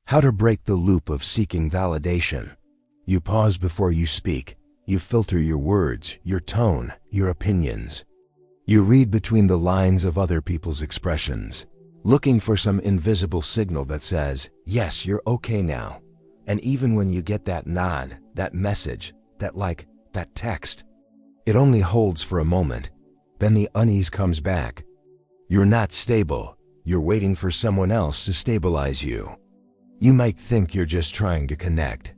How to break the loop of seeking validation. You pause before you speak. You filter your words, your tone, your opinions. You read between the lines of other people's expressions, looking for some invisible signal that says, yes, you're okay now. And even when you get that nod, that message, that like, that text, it only holds for a moment. Then the unease comes back. You're not stable. You're waiting for someone else to stabilize you. You might think you're just trying to connect,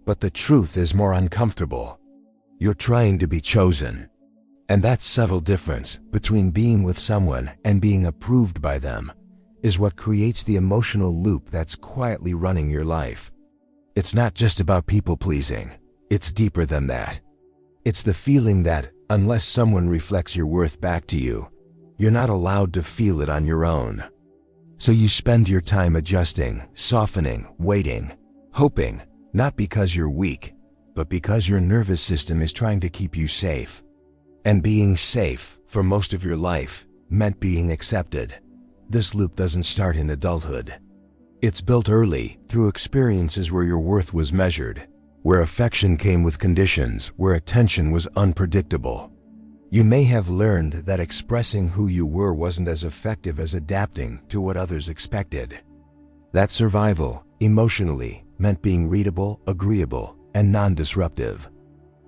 but the truth is more uncomfortable. You're trying to be chosen. And that subtle difference between being with someone and being approved by them is what creates the emotional loop that's quietly running your life. It's not just about people pleasing. It's deeper than that. It's the feeling that, unless someone reflects your worth back to you, you're not allowed to feel it on your own. So you spend your time adjusting, softening, waiting, hoping, not because you're weak, but because your nervous system is trying to keep you safe. And being safe, for most of your life, meant being accepted. This loop doesn't start in adulthood. It's built early, through experiences where your worth was measured, where affection came with conditions, where attention was unpredictable. You may have learned that expressing who you were wasn't as effective as adapting to what others expected. That survival, emotionally, meant being readable, agreeable, and non-disruptive.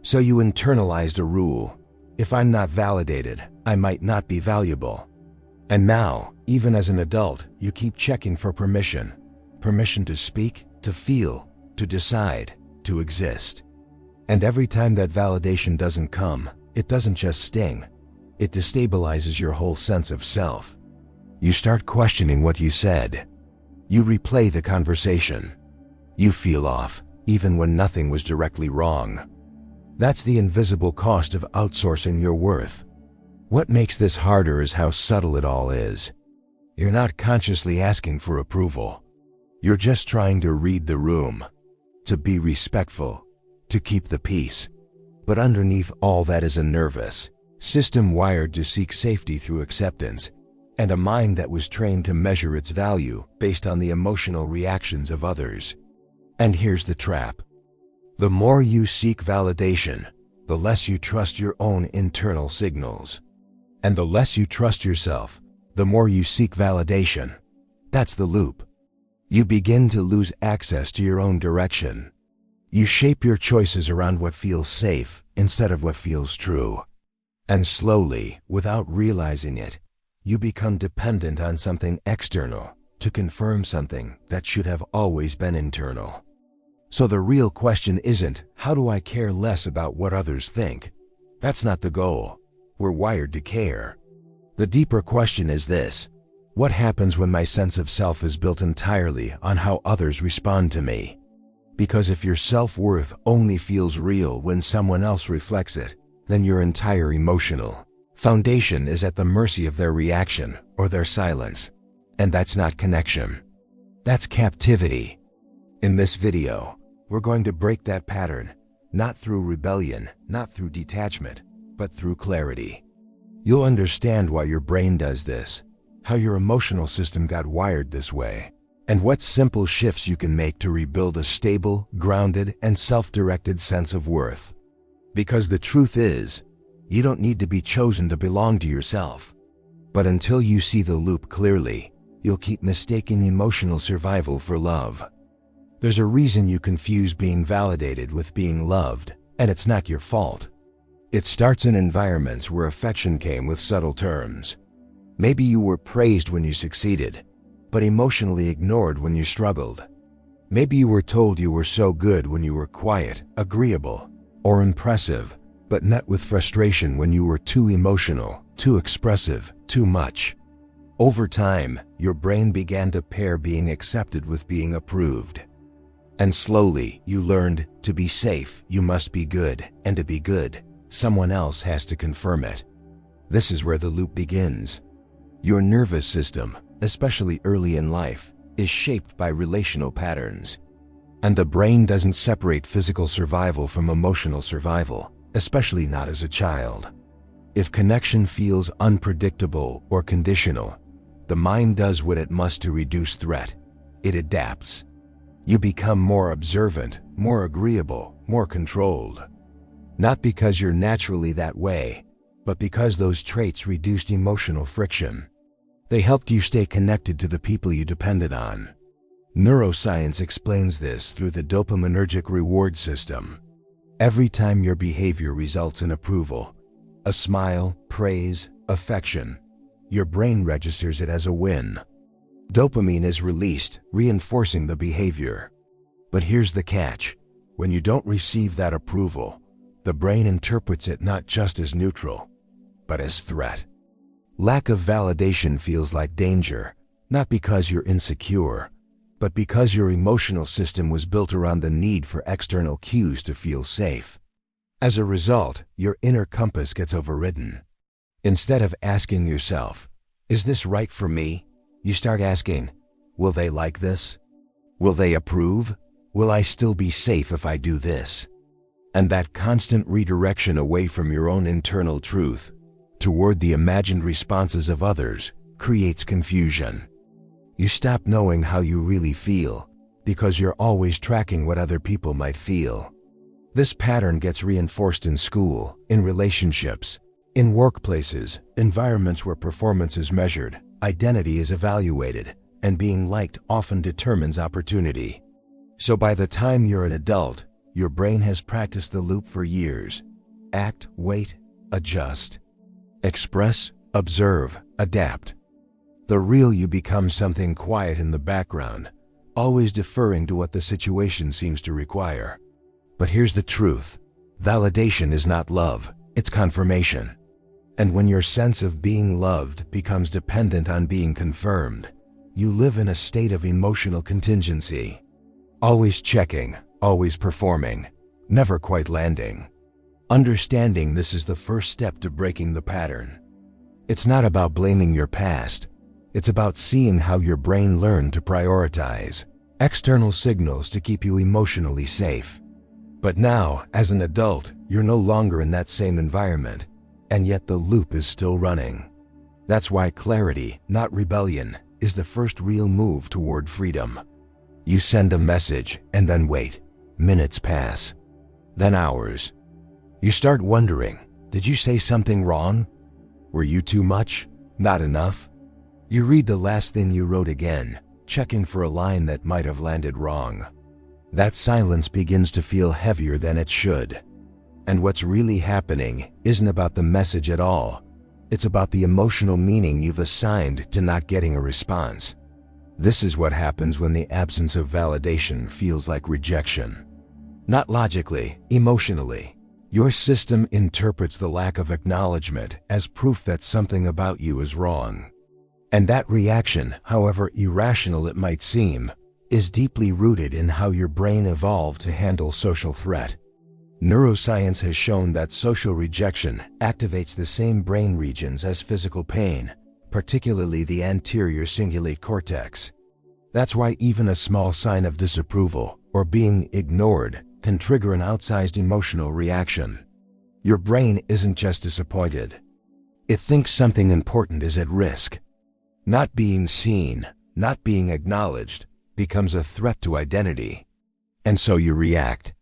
So you internalized a rule: if I'm not validated, I might not be valuable. And now, even as an adult, you keep checking for permission. Permission to speak, to feel, to decide, to exist. And every time that validation doesn't come, it doesn't just sting. It destabilizes your whole sense of self. You start questioning what you said. You replay the conversation. You feel off, even when nothing was directly wrong. That's the invisible cost of outsourcing your worth. What makes this harder is how subtle it all is. You're not consciously asking for approval. You're just trying to read the room, to be respectful, to keep the peace. But underneath all that is a nervous system wired to seek safety through acceptance, and a mind that was trained to measure its value based on the emotional reactions of others. And here's the trap. The more you seek validation, the less you trust your own internal signals. And the less you trust yourself, the more you seek validation. That's the loop. You begin to lose access to your own direction. You shape your choices around what feels safe instead of what feels true. And slowly, without realizing it, you become dependent on something external to confirm something that should have always been internal. So the real question isn't, how do I care less about what others think? That's not the goal. We're wired to care. The deeper question is this: what happens when my sense of self is built entirely on how others respond to me? Because if your self-worth only feels real when someone else reflects it, then your entire emotional foundation is at the mercy of their reaction or their silence. And that's not connection. That's captivity. In this video, we're going to break that pattern, not through rebellion, not through detachment, but through clarity. You'll understand why your brain does this, how your emotional system got wired this way, and what simple shifts you can make to rebuild a stable, grounded, and self-directed sense of worth. Because the truth is, you don't need to be chosen to belong to yourself. But until you see the loop clearly, you'll keep mistaking emotional survival for love. There's a reason you confuse being validated with being loved, and it's not your fault. It starts in environments where affection came with subtle terms. Maybe you were praised when you succeeded, but emotionally ignored when you struggled. Maybe you were told you were so good when you were quiet, agreeable, or impressive, but met with frustration when you were too emotional, too expressive, too much. Over time, your brain began to pair being accepted with being approved. And slowly, you learned, to be safe, you must be good, and to be good, someone else has to confirm it. This is where the loop begins. Your nervous system, especially early in life, is shaped by relational patterns. And the brain doesn't separate physical survival from emotional survival, especially not as a child. If connection feels unpredictable or conditional, the mind does what it must to reduce threat. It adapts. You become more observant, more agreeable, more controlled. Not because you're naturally that way, but because those traits reduced emotional friction. They helped you stay connected to the people you depended on. Neuroscience explains this through the dopaminergic reward system. Every time your behavior results in approval, a smile, praise, affection, your brain registers it as a win. Dopamine is released, reinforcing the behavior. But here's the catch. When you don't receive that approval, the brain interprets it not just as neutral, but as threat. Lack of validation feels like danger, not because you're insecure, but because your emotional system was built around the need for external cues to feel safe. As a result, your inner compass gets overridden. Instead of asking yourself, "Is this right for me?" you start asking, "Will they like this? Will they approve? Will I still be safe if I do this?" And that constant redirection away from your own internal truth toward the imagined responses of others creates confusion. You stop knowing how you really feel because you're always tracking what other people might feel. This pattern gets reinforced in school, in relationships, in workplaces, environments where performance is measured, identity is evaluated, and being liked often determines opportunity. So by the time you're an adult, your brain has practiced the loop for years. Act, wait, adjust. Express, observe, adapt. The real you becomes something quiet in the background, always deferring to what the situation seems to require. But here's the truth. Validation is not love, it's confirmation. And when your sense of being loved becomes dependent on being confirmed, you live in a state of emotional contingency. Always checking, always performing, never quite landing. Understanding this is the first step to breaking the pattern. It's not about blaming your past. It's about seeing how your brain learned to prioritize external signals to keep you emotionally safe. But now, as an adult, you're no longer in that same environment, and yet the loop is still running. That's why clarity, not rebellion, is the first real move toward freedom. You send a message and then wait. Minutes pass. Then hours. You start wondering, did you say something wrong? Were you too much? Not enough? You read the last thing you wrote again, checking for a line that might have landed wrong. That silence begins to feel heavier than it should. And what's really happening isn't about the message at all. It's about the emotional meaning you've assigned to not getting a response. This is what happens when the absence of validation feels like rejection. Not logically, emotionally. Your system interprets the lack of acknowledgement as proof that something about you is wrong. And that reaction, however irrational it might seem, is deeply rooted in how your brain evolved to handle social threat. Neuroscience has shown that social rejection activates the same brain regions as physical pain, particularly the anterior cingulate cortex. That's why even a small sign of disapproval or being ignored can trigger an outsized emotional reaction. Your brain isn't just disappointed. It thinks something important is at risk. Not being seen, not being acknowledged, becomes a threat to identity. And so you react.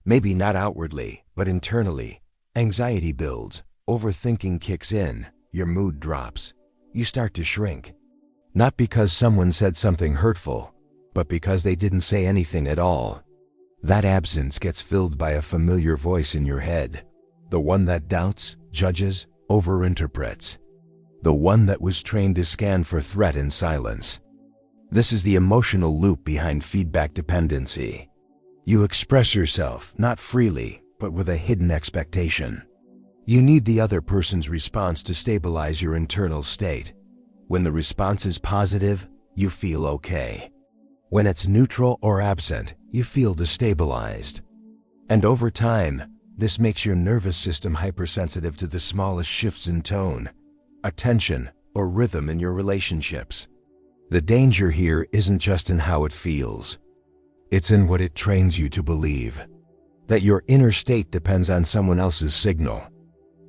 Maybe not outwardly, but internally. Anxiety builds, overthinking kicks in, your mood drops. You start to shrink. Not because someone said something hurtful, but because they didn't say anything at all. That absence gets filled by a familiar voice in your head. The one that doubts, judges, overinterprets. The one that was trained to scan for threat in silence. This is the emotional loop behind feedback dependency. You express yourself, not freely, but with a hidden expectation. You need the other person's response to stabilize your internal state. When the response is positive, you feel okay. When it's neutral or absent, you feel destabilized. And over time, this makes your nervous system hypersensitive to the smallest shifts in tone, attention, or rhythm in your relationships. The danger here isn't just in how it feels. It's in what it trains you to believe. That your inner state depends on someone else's signal.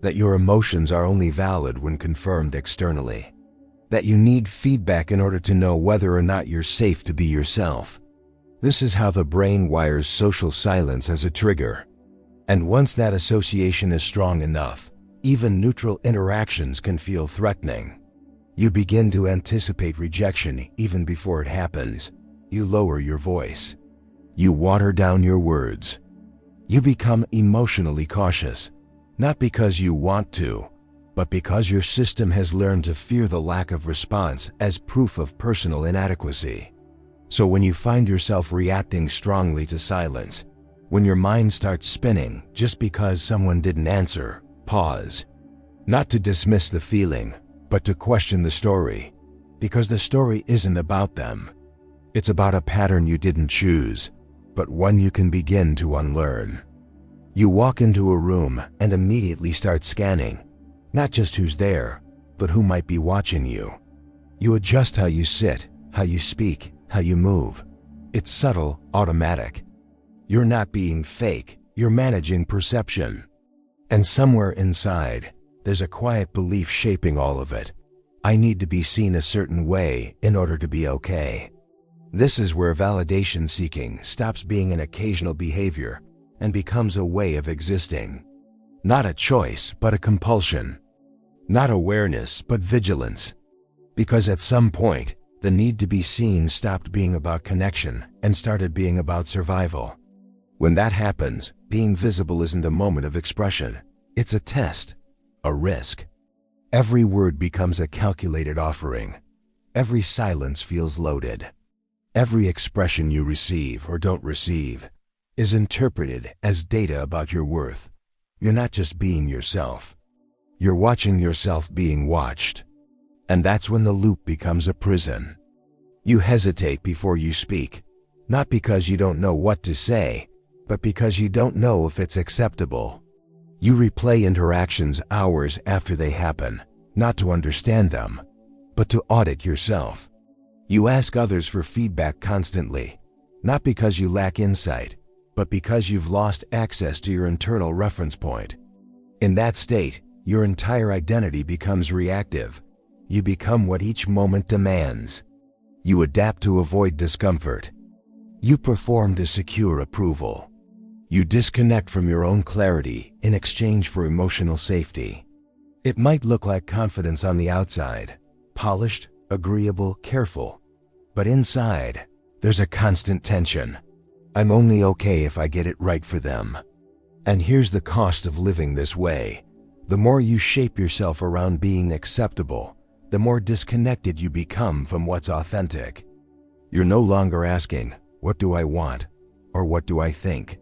That your emotions are only valid when confirmed externally. That you need feedback in order to know whether or not you're safe to be yourself. This is how the brain wires social silence as a trigger. And once that association is strong enough, even neutral interactions can feel threatening. You begin to anticipate rejection even before it happens. You lower your voice. You water down your words. You become emotionally cautious, not because you want to, but because your system has learned to fear the lack of response as proof of personal inadequacy. So when you find yourself reacting strongly to silence, when your mind starts spinning just because someone didn't answer, pause. Not to dismiss the feeling, but to question the story, because the story isn't about them. It's about a pattern you didn't choose, but one you can begin to unlearn. You walk into a room and immediately start scanning, not just who's there, but who might be watching you. You adjust how you sit, how you speak, how you move. It's subtle, automatic. You're not being fake, you're managing perception. And somewhere inside, there's a quiet belief shaping all of it. I need to be seen a certain way in order to be okay. This is where validation seeking stops being an occasional behavior and becomes a way of existing. Not a choice, but a compulsion. Not awareness, but vigilance. Because at some point, the need to be seen stopped being about connection and started being about survival. When that happens, being visible isn't a moment of expression. It's a test, a risk. Every word becomes a calculated offering. Every silence feels loaded. Every expression you receive or don't receive is interpreted as data about your worth. You're not just being yourself. You're watching yourself being watched. And that's when the loop becomes a prison. You hesitate before you speak, not because you don't know what to say, but because you don't know if it's acceptable. You replay interactions hours after they happen, not to understand them, but to audit yourself. You ask others for feedback constantly, not because you lack insight, but because you've lost access to your internal reference point. In that state, your entire identity becomes reactive. You become what each moment demands. You adapt to avoid discomfort. You perform to secure approval. You disconnect from your own clarity in exchange for emotional safety. It might look like confidence on the outside, polished, agreeable, careful. But inside, there's a constant tension. I'm only okay if I get it right for them. And here's the cost of living this way. The more you shape yourself around being acceptable, the more disconnected you become from what's authentic. You're no longer asking, what do I want? Or what do I think?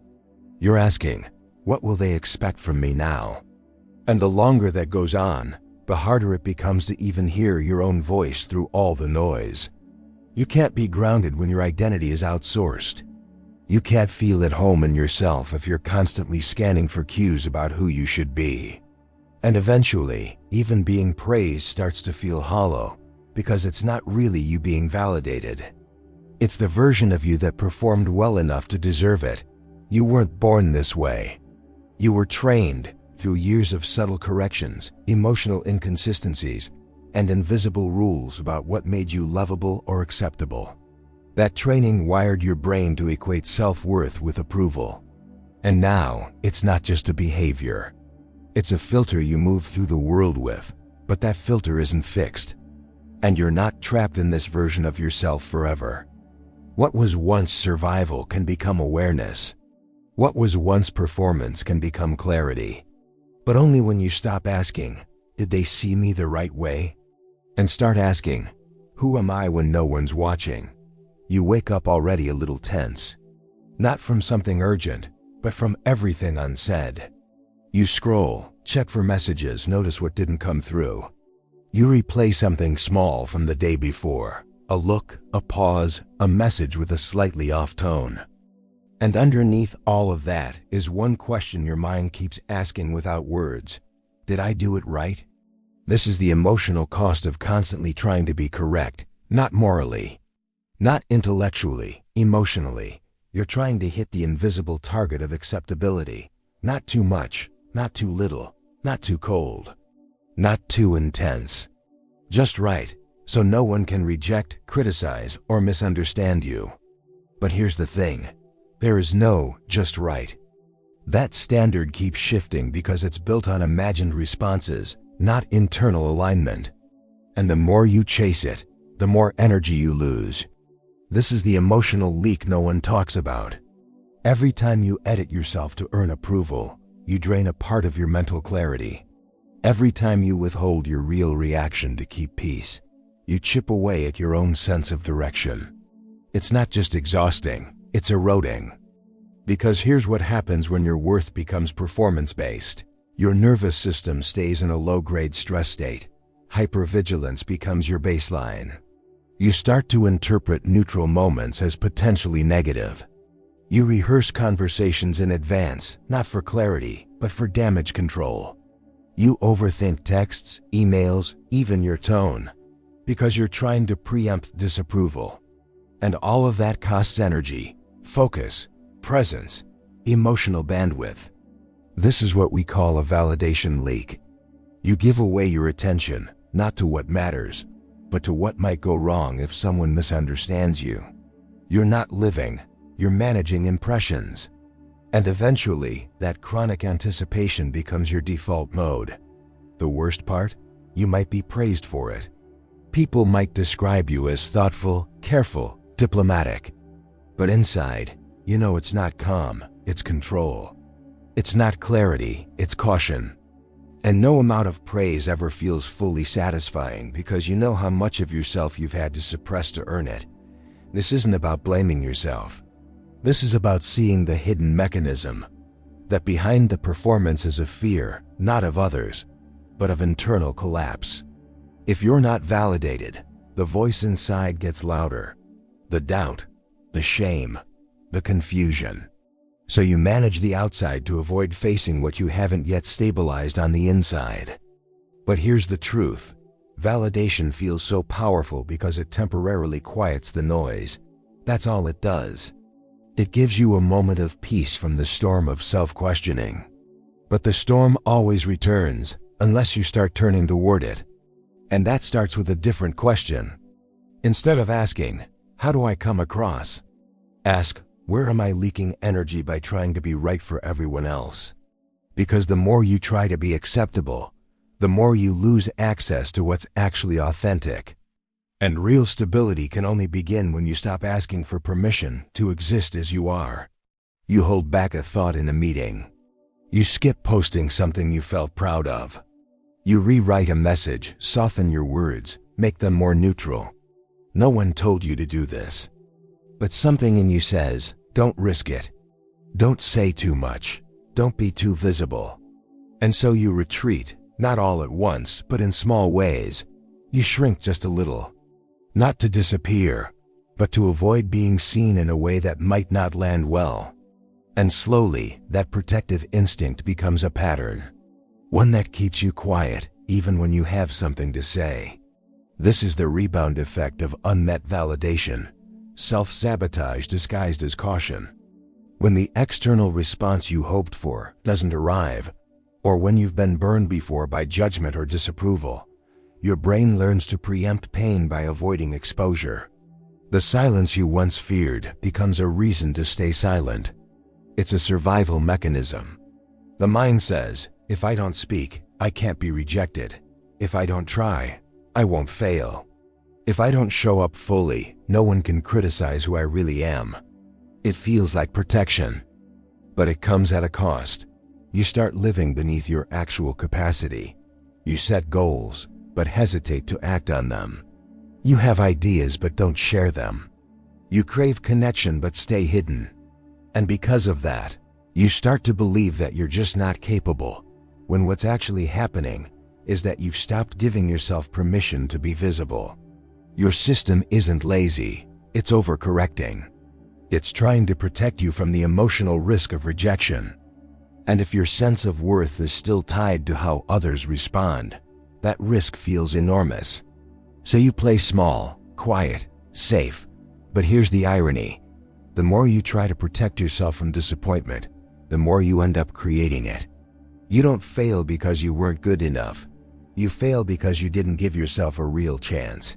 You're asking, what will they expect from me now? And the longer that goes on, the harder it becomes to even hear your own voice through all the noise. You can't be grounded when your identity is outsourced. You can't feel at home in yourself if you're constantly scanning for cues about who you should be. And eventually, even being praised starts to feel hollow, because it's not really you being validated. It's the version of you that performed well enough to deserve it. You weren't born this way. You were trained through years of subtle corrections, emotional inconsistencies, and invisible rules about what made you lovable or acceptable. That training wired your brain to equate self-worth with approval. And now, it's not just a behavior. It's a filter you move through the world with, but that filter isn't fixed. And you're not trapped in this version of yourself forever. What was once survival can become awareness. What was once performance can become clarity. But only when you stop asking, did they see me the right way? And start asking, who am I when no one's watching? You wake up already a little tense. Not from something urgent, but from everything unsaid. You scroll, check for messages, notice what didn't come through. You replay something small from the day before, a look, a pause, a message with a slightly off tone. And underneath all of that is one question your mind keeps asking without words. Did I do it right? This is the emotional cost of constantly trying to be correct, not morally, not intellectually, emotionally. You're trying to hit the invisible target of acceptability. Not too much, not too little, not too cold, not too intense. Just right, so no one can reject, criticize, or misunderstand you. But here's the thing. There is no just right. That standard keeps shifting because it's built on imagined responses, not internal alignment. And the more you chase it, the more energy you lose. This is the emotional leak no one talks about. Every time you edit yourself to earn approval, you drain a part of your mental clarity. Every time you withhold your real reaction to keep peace, you chip away at your own sense of direction. It's not just exhausting, it's eroding. Because here's what happens when your worth becomes performance-based. Your nervous system stays in a low-grade stress state. Hypervigilance becomes your baseline. You start to interpret neutral moments as potentially negative. You rehearse conversations in advance, not for clarity, but for damage control. You overthink texts, emails, even your tone, because you're trying to preempt disapproval. And all of that costs energy, focus, presence, emotional bandwidth. This is what we call a validation leak. You give away your attention, not to what matters, but to what might go wrong if someone misunderstands you. You're not living, you're managing impressions. And eventually, that chronic anticipation becomes your default mode. The worst part? You might be praised for it. People might describe you as thoughtful, careful, diplomatic. But inside, you know it's not calm, it's control. It's not clarity, it's caution. And no amount of praise ever feels fully satisfying because you know how much of yourself you've had to suppress to earn it. This isn't about blaming yourself. This is about seeing the hidden mechanism, that behind the performance is a fear, not of others, but of internal collapse. If you're not validated, the voice inside gets louder. The doubt, the shame, the confusion. So you manage the outside to avoid facing what you haven't yet stabilized on the inside. But here's the truth. Validation feels so powerful because it temporarily quiets the noise. That's all it does. It gives you a moment of peace from the storm of self-questioning. But the storm always returns, unless you start turning toward it. And that starts with a different question. Instead of asking, how do I come across? Ask, where am I leaking energy by trying to be right for everyone else? Because the more you try to be acceptable, the more you lose access to what's actually authentic. And real stability can only begin when you stop asking for permission to exist as you are. You hold back a thought in a meeting. You skip posting something you felt proud of. You rewrite a message, soften your words, make them more neutral. No one told you to do this. But something in you says, don't risk it. Don't say too much. Don't be too visible. And so you retreat, not all at once, but in small ways. You shrink just a little. Not to disappear, but to avoid being seen in a way that might not land well. And slowly, that protective instinct becomes a pattern. One that keeps you quiet, even when you have something to say. This is the rebound effect of unmet validation. Self-sabotage disguised as caution. When the external response you hoped for doesn't arrive, or when you've been burned before by judgment or disapproval, your brain learns to preempt pain by avoiding exposure. The silence you once feared becomes a reason to stay silent. It's a survival mechanism. The mind says, if I don't speak, I can't be rejected. If I don't try, I won't fail. If I don't show up fully, no one can criticize who I really am. It feels like protection, but it comes at a cost. You start living beneath your actual capacity. You set goals, but hesitate to act on them. You have ideas but don't share them. You crave connection but stay hidden. And because of that, you start to believe that you're just not capable, when what's actually happening is that you've stopped giving yourself permission to be visible. Your system isn't lazy, it's overcorrecting. It's trying to protect you from the emotional risk of rejection. And if your sense of worth is still tied to how others respond, that risk feels enormous. So you play small, quiet, safe. But here's the irony. The more you try to protect yourself from disappointment, the more you end up creating it. You don't fail because you weren't good enough. You fail because you didn't give yourself a real chance.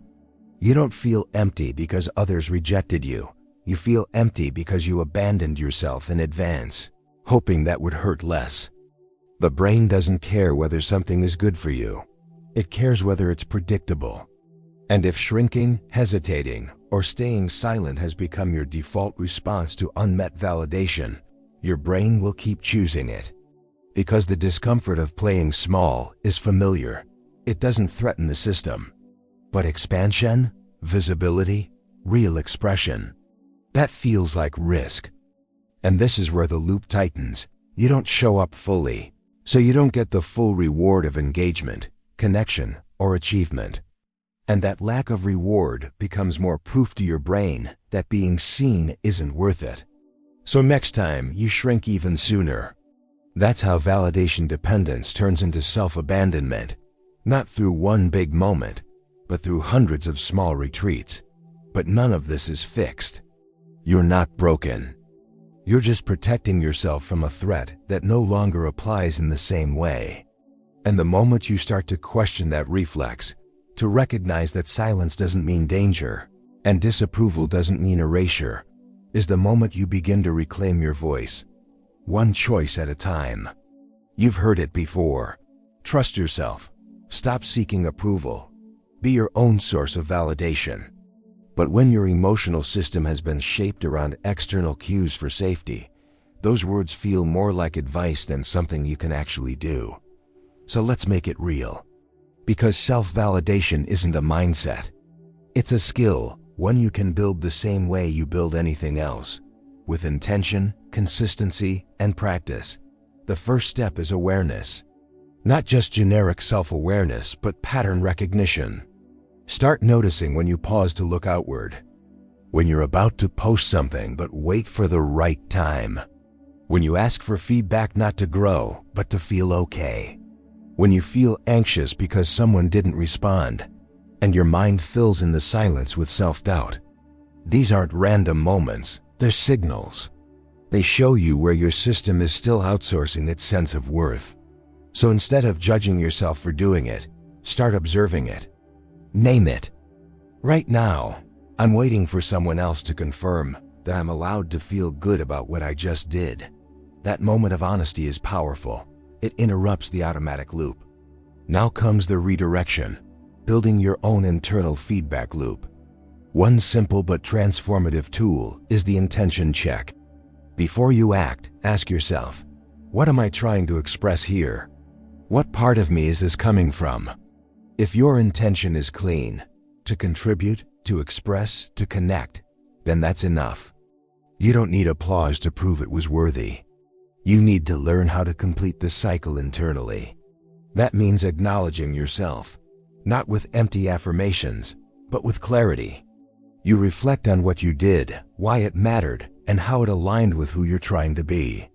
You don't feel empty because others rejected you. You feel empty because you abandoned yourself in advance, hoping that would hurt less. The brain doesn't care whether something is good for you. It cares whether it's predictable. And if shrinking, hesitating, or staying silent has become your default response to unmet validation, your brain will keep choosing it. Because the discomfort of playing small is familiar. It doesn't threaten the system. But expansion, visibility, real expression, that feels like risk. And this is where the loop tightens. You don't show up fully, so you don't get the full reward of engagement, connection, or achievement. And that lack of reward becomes more proof to your brain that being seen isn't worth it. So next time, you shrink even sooner. That's how validation dependence turns into self-abandonment, not through one big moment, but through hundreds of small retreats. But none of this is fixed. You're not broken. You're just protecting yourself from a threat that no longer applies in the same way. And the moment you start to question that reflex, to recognize that silence doesn't mean danger, and disapproval doesn't mean erasure, is the moment you begin to reclaim your voice, one choice at a time. You've heard it before. Trust yourself. Stop seeking approval. Be your own source of validation. But when your emotional system has been shaped around external cues for safety, those words feel more like advice than something you can actually do. So let's make it real. Because self-validation isn't a mindset. It's a skill, one you can build the same way you build anything else, with intention, consistency, and practice. The first step is awareness. Not just generic self-awareness, but pattern recognition. Start noticing when you pause to look outward. When you're about to post something but wait for the right time. When you ask for feedback not to grow, but to feel okay. When you feel anxious because someone didn't respond, and your mind fills in the silence with self-doubt. These aren't random moments, they're signals. They show you where your system is still outsourcing its sense of worth. So instead of judging yourself for doing it, start observing it. Name it. Right now, I'm waiting for someone else to confirm that I'm allowed to feel good about what I just did. That moment of honesty is powerful. It interrupts the automatic loop. Now comes the redirection, building your own internal feedback loop. One simple but transformative tool is the intention check. Before you act, ask yourself, what am I trying to express here? What part of me is this coming from? If your intention is clean, to contribute, to express, to connect, then that's enough. You don't need applause to prove it was worthy. You need to learn how to complete the cycle internally. That means acknowledging yourself, not with empty affirmations, but with clarity. You reflect on what you did, why it mattered, and how it aligned with who you're trying to be.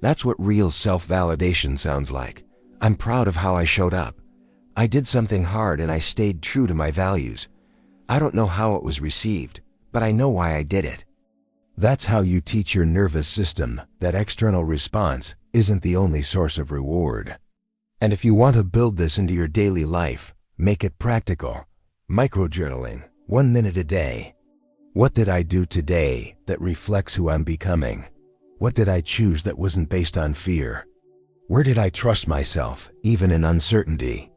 That's what real self-validation sounds like. I'm proud of how I showed up. I did something hard and I stayed true to my values. I don't know how it was received, but I know why I did it. That's how you teach your nervous system that external response isn't the only source of reward. And if you want to build this into your daily life, make it practical. Microjournaling, 1 minute a day. What did I do today that reflects who I'm becoming? What did I choose that wasn't based on fear? Where did I trust myself, even in uncertainty?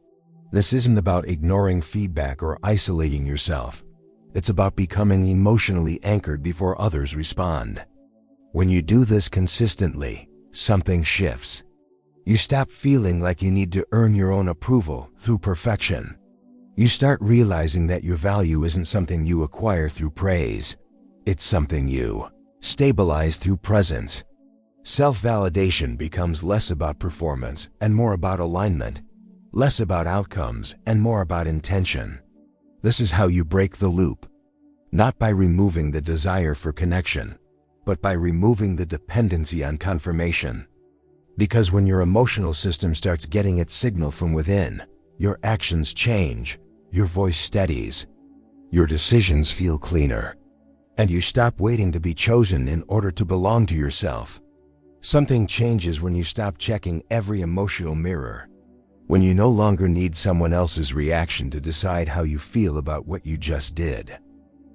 This isn't about ignoring feedback or isolating yourself. It's about becoming emotionally anchored before others respond. When you do this consistently, something shifts. You stop feeling like you need to earn your own approval through perfection. You start realizing that your value isn't something you acquire through praise. It's something you stabilize through presence. Self-validation becomes less about performance and more about alignment, less about outcomes and more about intention. This is how you break the loop, not by removing the desire for connection, but by removing the dependency on confirmation. Because when your emotional system starts getting its signal from within, your actions change, your voice steadies, your decisions feel cleaner, and you stop waiting to be chosen in order to belong to yourself. Something changes when you stop checking every emotional mirror, when you no longer need someone else's reaction to decide how you feel about what you just did.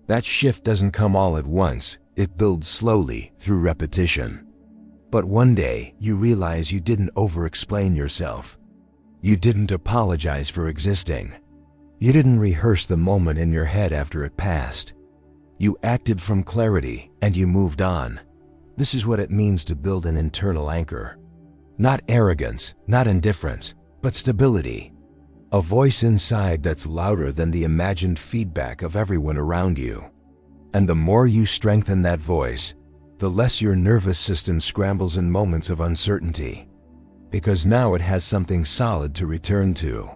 That shift doesn't come all at once, It builds slowly through repetition. But one day, you realize you didn't overexplain yourself. You didn't apologize for existing. You didn't rehearse the moment in your head after it passed. You acted from clarity and you moved on. This is what it means to build an internal anchor. Not arrogance, not indifference, but stability. A voice inside that's louder than the imagined feedback of everyone around you. And the more you strengthen that voice, the less your nervous system scrambles in moments of uncertainty. Because now it has something solid to return to.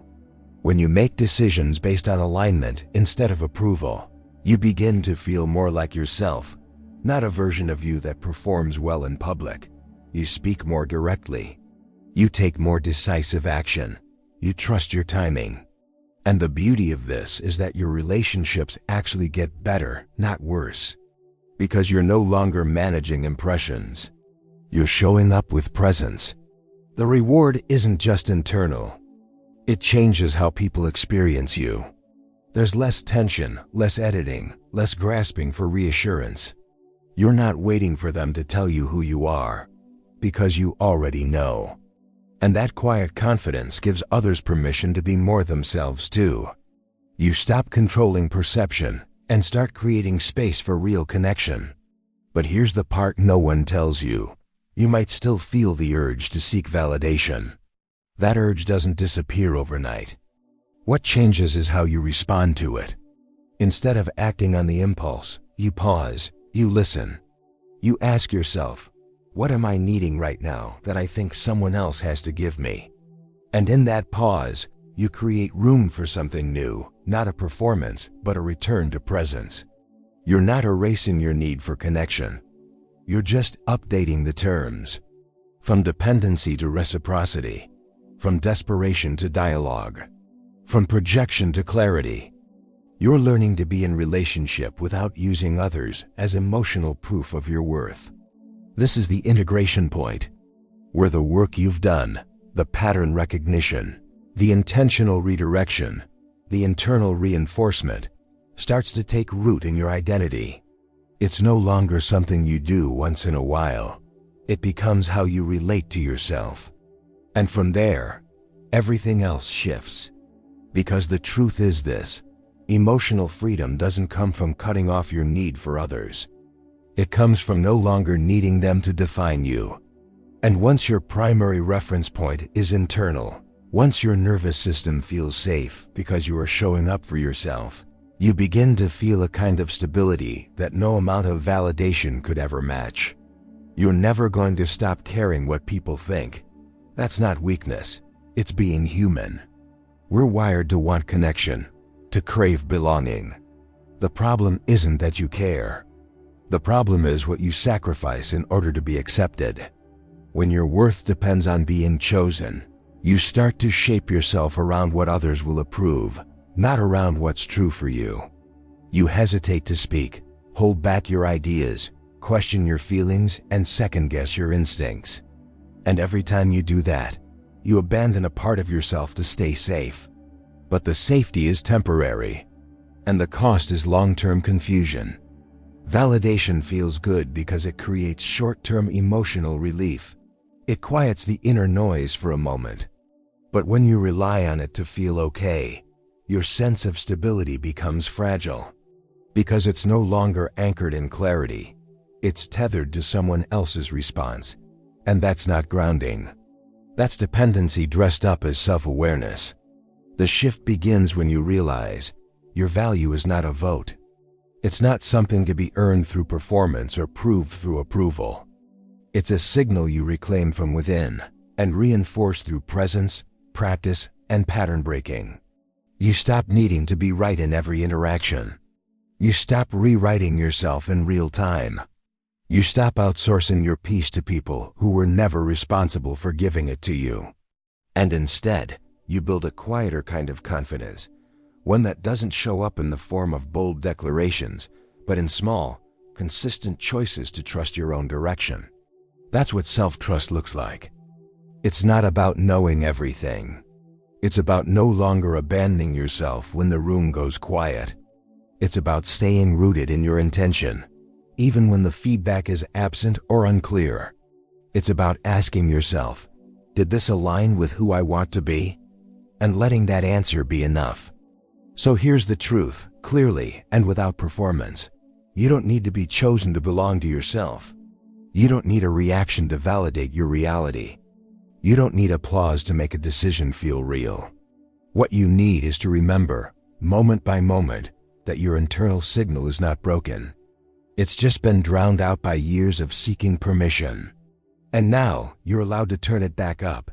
When you make decisions based on alignment instead of approval, you begin to feel more like yourself, not a version of you that performs well in public. You speak more directly. You take more decisive action. You trust your timing. And the beauty of this is that your relationships actually get better, not worse. Because you're no longer managing impressions. You're showing up with presence. The reward isn't just internal. It changes how people experience you. There's less tension, less editing, less grasping for reassurance. You're not waiting for them to tell you who you are, because you already know. And that quiet confidence gives others permission to be more themselves too. You stop controlling perception and start creating space for real connection. But here's the part no one tells you. You might still feel the urge to seek validation. That urge doesn't disappear overnight. What changes is how you respond to it. Instead of acting on the impulse, you pause, you listen. You ask yourself, what am I needing right now that I think someone else has to give me? And in that pause, you create room for something new, not a performance, but a return to presence. You're not erasing your need for connection. You're just updating the terms. From dependency to reciprocity. From desperation to dialogue. From projection to clarity. You're learning to be in relationship without using others as emotional proof of your worth. This is the integration point, where the work you've done, the pattern recognition, the intentional redirection, the internal reinforcement, starts to take root in your identity. It's no longer something you do once in a while. It becomes how you relate to yourself. And from there, everything else shifts. Because the truth is this, emotional freedom doesn't come from cutting off your need for others. It comes from no longer needing them to define you. And once your primary reference point is internal, once your nervous system feels safe because you are showing up for yourself, you begin to feel a kind of stability that no amount of validation could ever match. You're never going to stop caring what people think. That's not weakness, it's being human. We're wired to want connection, to crave belonging. The problem isn't that you care. The problem is what you sacrifice in order to be accepted. When your worth depends on being chosen, you start to shape yourself around what others will approve, not around what's true for you. You hesitate to speak, hold back your ideas, question your feelings, and second-guess your instincts. And every time you do that, you abandon a part of yourself to stay safe. But the safety is temporary, and the cost is long-term confusion. Validation feels good because it creates short-term emotional relief. It quiets the inner noise for a moment. But when you rely on it to feel okay, your sense of stability becomes fragile. Because it's no longer anchored in clarity. It's tethered to someone else's response. And that's not grounding. That's dependency dressed up as self-awareness. The shift begins when you realize your value is not a vote. It's not something to be earned through performance or proved through approval. It's a signal you reclaim from within and reinforce through presence, practice, and pattern breaking. You stop needing to be right in every interaction. You stop rewriting yourself in real time. You stop outsourcing your peace to people who were never responsible for giving it to you. And instead, you build a quieter kind of confidence, one that doesn't show up in the form of bold declarations, but in small, consistent choices to trust your own direction. That's what self-trust looks like. It's not about knowing everything. It's about no longer abandoning yourself when the room goes quiet. It's about staying rooted in your intention, even when the feedback is absent or unclear. It's about asking yourself, did this align with who I want to be? And letting that answer be enough. So here's the truth, clearly and without performance. You don't need to be chosen to belong to yourself. You don't need a reaction to validate your reality. You don't need applause to make a decision feel real. What you need is to remember, moment by moment, that your internal signal is not broken. It's just been drowned out by years of seeking permission. And now, you're allowed to turn it back up,